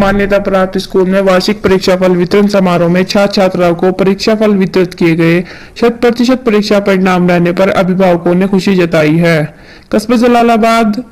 मान्यता प्राप्त स्कूल में वार्षिक परीक्षाफल वितरण समारोह में छात्र छात्राओं को परीक्षाफल वितरित किए गए। 100% परीक्षा परिणाम रहने पर अभिभावकों ने खुशी जताई है। कस्बे जलालाबाद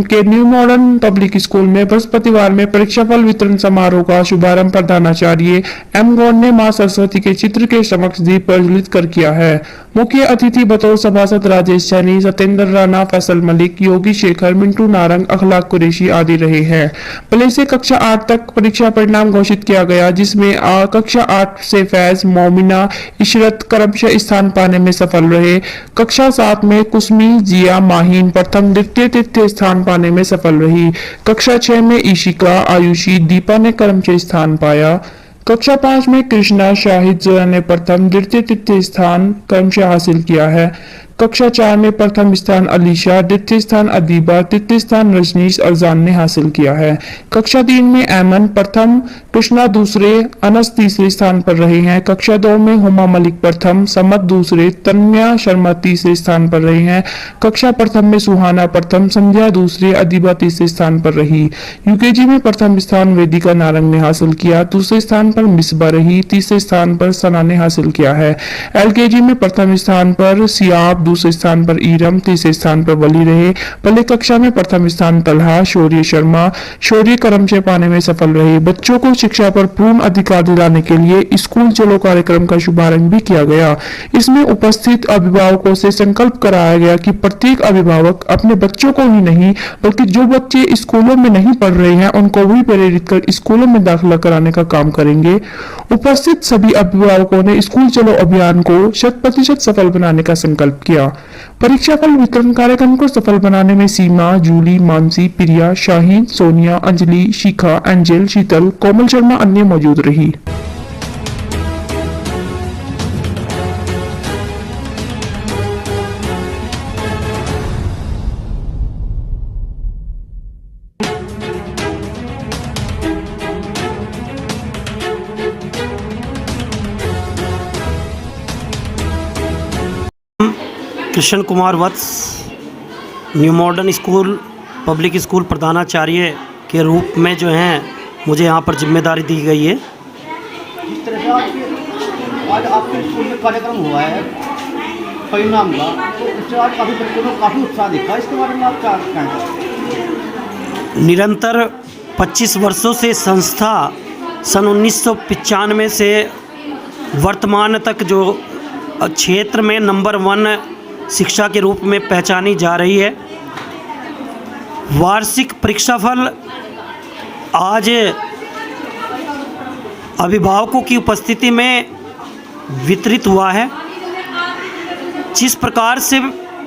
के न्यू मॉडर्न पब्लिक स्कूल में बृहस्पतिवार में परीक्षाफल वितरण समारोह का शुभारंभ प्रधानाचार्य एम गौड़ ने मां सरस्वती के चित्र के समक्ष दीप प्रज्वलित कर किया है। मुख्य अतिथि बतौर सभासद राजेश सैनी, सत्येंद्र राणा, फैसल मलिक, योगी शेखर, मिंटू नारंग, अखलाक कुरैशी आदि रहे हैं। पहले से कक्षा 8 तक परीक्षा परिणाम घोषित किया गया, जिसमें कक्षा 8 से फैज, मोमिना, इशरत क्रमशः स्थान पाने में सफल रहे। कक्षा 7 में कुसमी, जिया, माहीन प्रथम, द्वितीय, तृतीय स्थान पाने में सफल रही। कक्षा 6 में ईशिका, आयुषी, दीपा ने क्रमशः स्थान पाया। कक्षा 5 में कृष्णा, शाहिद, जोया ने प्रथम, द्वितीय, तृतीय स्थान क्रमशः हासिल किया है। कक्षा 4 में प्रथम स्थान अलीशा, द्वितीय स्थान अदीबा, तृतीय स्थान रजनीश अरजान ने हासिल किया है। कक्षा 3 में ऐमन प्रथम, कृष्णा दूसरे, अनस तीसरे स्थान पर रहे हैं। कक्षा 2 में हुमा मलिक प्रथम, समत दूसरे, तन्मया शर्मा तीसरे स्थान पर रहे हैं। कक्षा प्रथम में सुहाना प्रथम, संध्या दूसरे, अदीबा तीसरे स्थान पर रही। यूकेजी में प्रथम स्थान वेदिका नारंग ने हासिल किया, दूसरे स्थान पर मिसबा रही, तीसरे स्थान पर सना ने हासिल किया है। एलकेजी में प्रथम स्थान पर सियाब, दूसरे स्थान पर ईरम, तीसरे स्थान पर वली रहे। पहले कक्षा में प्रथम स्थान तलहा, शौर्य शर्मा, शौर्य क्रमशः पाने में सफल रहे। बच्चों को शिक्षा पर पूर्ण अधिकार दिलाने के लिए स्कूल चलो कार्यक्रम का शुभारंभ भी किया गया। इसमें उपस्थित अभिभावकों से संकल्प कराया गया कि प्रत्येक अभिभावक अपने बच्चों को ही नहीं बल्कि जो बच्चे स्कूलों में नहीं पढ़ रहे हैं उनको भी प्रेरित कर स्कूलों में दाखिला कराने का काम करेंगे। उपस्थित सभी अभिभावकों ने स्कूल चलो अभियान को 100% सफल बनाने का संकल्प किया। परीक्षाफल वितरण कार्यक्रम को सफल बनाने में सीमा, जूली, मानसी, प्रिया, शाहीन, सोनिया, अंजलि, शिखा, एंजल, शीतल, कोमल शर्मा अन्य मौजूद रही। Krishan Kumar Vats, New Modern School Public School प्रधानाचार्य के रूप में जो हैं मुझे यहाँ पर जिम्मेदारी दी गई है। जिस तरह से आज आपके स्कूल में कार्यक्रम हुआ है परिणाम का, तो उससे आज काफ़ी बच्चों को काफ़ी उत्साह दिखा, इसके बारे में आप क्या कहेंगे? निरंतर 25 वर्षों से संस्था सन 1995 से वर्तमान तक जो क्षेत्र में नंबर 1 शिक्षा के रूप में पहचानी जा रही है। वार्षिक परीक्षाफल आज अभिभावकों की उपस्थिति में वितरित हुआ है। जिस प्रकार से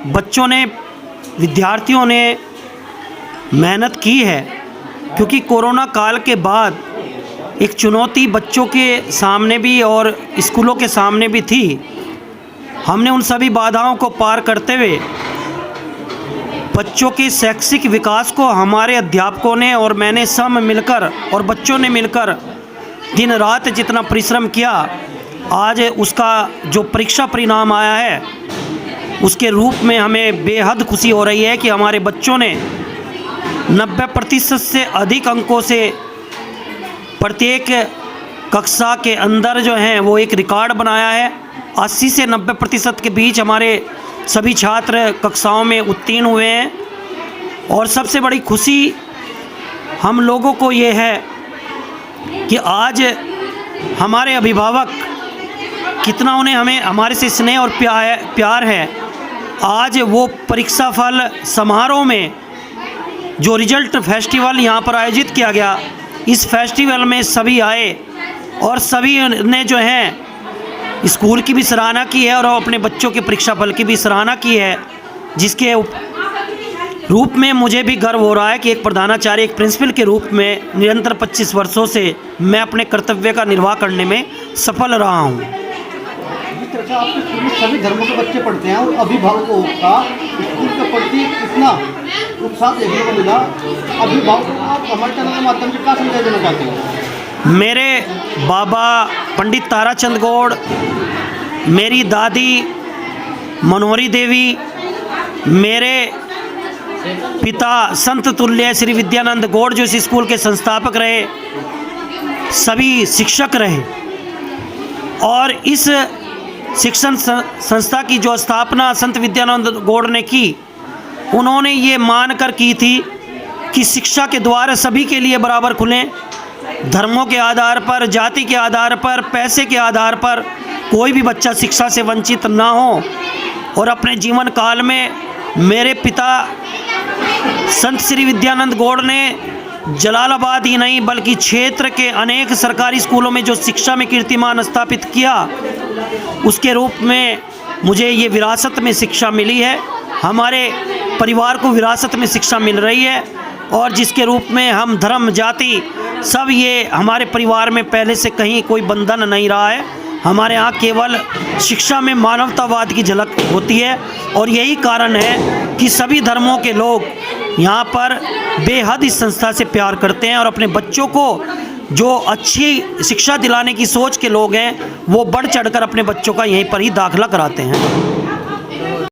बच्चों ने, विद्यार्थियों ने मेहनत की है, क्योंकि कोरोना काल के बाद एक चुनौती बच्चों के सामने भी और स्कूलों के सामने भी थी। हमने उन सभी बाधाओं को पार करते हुए बच्चों के शैक्षिक विकास को हमारे अध्यापकों ने और मैंने सब मिलकर और बच्चों ने मिलकर दिन रात जितना परिश्रम किया, आज उसका जो परीक्षा परिणाम आया है उसके रूप में हमें बेहद खुशी हो रही है कि हमारे बच्चों ने 90% से अधिक अंकों से प्रत्येक कक्षा के अंदर जो हैं वो एक रिकॉर्ड बनाया है। 80 से 90% के बीच हमारे सभी छात्र कक्षाओं में उत्तीर्ण हुए हैं। और सबसे बड़ी खुशी हम लोगों को ये है कि आज हमारे अभिभावक कितना उन्हें हमारे से स्नेह और प्यार है। आज वो परीक्षा फल समारोह में जो रिजल्ट फेस्टिवल यहाँ पर आयोजित किया गया, इस फेस्टिवल में सभी आए और सभी ने जो है स्कूल की भी सराहना की है और अपने बच्चों के परीक्षा फल की भी सराहना की है, जिसके रूप में मुझे भी गर्व हो रहा है कि एक प्रधानाचार्य, एक प्रिंसिपल के रूप में निरंतर 25 वर्षों से मैं अपने कर्तव्य का निर्वाह करने में सफल रहा हूँ। जिस तरह से आपके स्कूल में सभी धर्मों के बच्चे पढ़ते हैं और अभिभावकों का स्कूल के प्रति इतना उत्साह देखने को मिला, अभिभावकों को आप हमारे चैनल के माध्यम से क्या संदेश देना चाहते हैं? मेरे बाबा पंडित ताराचंद गौड़, मेरी दादी मनोहरी देवी, मेरे पिता संत तुल्य श्री विद्यानंद गौड़ जो इस स्कूल के संस्थापक रहे, सभी शिक्षक रहे और इस शिक्षण संस्था की जो स्थापना संत विद्यानंद गौड़ ने की, उन्होंने ये मानकर की थी कि शिक्षा के द्वार सभी के लिए बराबर खुलें, धर्मों के आधार पर, जाति के आधार पर, पैसे के आधार पर कोई भी बच्चा शिक्षा से वंचित ना हो। और अपने जीवन काल में मेरे पिता संत श्री विद्यानंद गौड़ ने जलालाबाद ही नहीं बल्कि क्षेत्र के अनेक सरकारी स्कूलों में जो शिक्षा में कीर्तिमान स्थापित किया, उसके रूप में मुझे ये विरासत में शिक्षा मिली है। हमारे परिवार को विरासत में शिक्षा मिल रही है और जिसके रूप में हम धर्म जाति सब ये हमारे परिवार में पहले से कहीं कोई बंधन नहीं रहा है। हमारे यहाँ केवल शिक्षा में मानवतावाद की झलक होती है और यही कारण है कि सभी धर्मों के लोग यहाँ पर बेहद इस संस्था से प्यार करते हैं और अपने बच्चों को जो अच्छी शिक्षा दिलाने की सोच के लोग हैं वो बढ़ चढ़कर अपने बच्चों का यहीं पर ही दाखिला कराते हैं।